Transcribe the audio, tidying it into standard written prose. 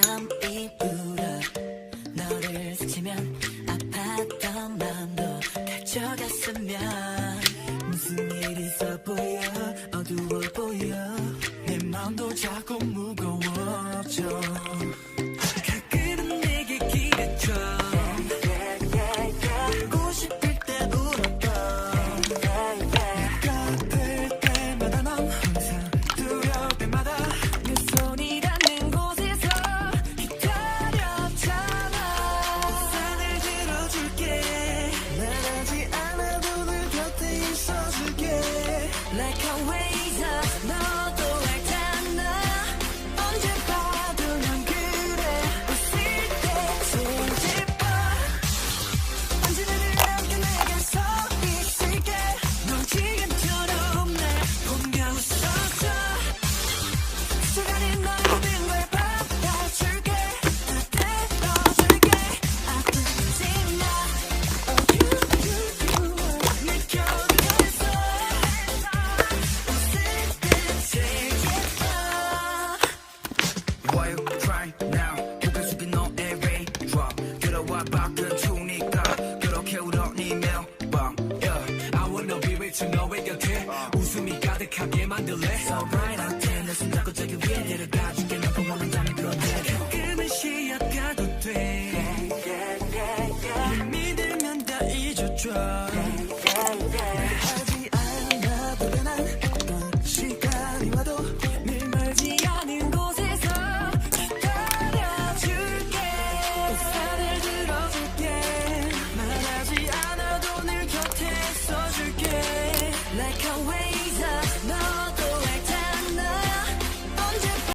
바람이 불어 너를 스치면 아팠던 마음도 가져갔으면 무슨 일이 있어 보여 어두워 보여 내 마음도 자꾸 무거워져 가끔은 내게 기대줘 울고 싶을 때 울어도 내가 아플 때마다 넌 항상 두려울 때마다 내 손이 닿는 곳에서 기다렸잖아 우산을 들어줄게 말하지 않아도 늘 곁에 있어줄게 Like always 너도 알잖아 언제 봐도 난 그래 웃을 때 손짓봐 언제나 이렇게 내게 서 있을게 넌 지금처럼 날 보며 웃어줘 시간이 널 모든 걸 받아줄게 다 들어줄게 아프지 마 내 곁에 있어 웃을 때 제일 예뻐 Why you crying now? 고개 숙인 너의 raindrop 들어와 밖은 추우니까 그렇게 울어 네 매일밤 Yeah, I wanna be with you 너의 곁에 웃음이 가득하게 만들래 So bright out there 내 손잡고 저기 위에 데려가줄게 넌 원한다면 그런데 가끔은 쉬어가도 돼 믿으면 다 잊어줘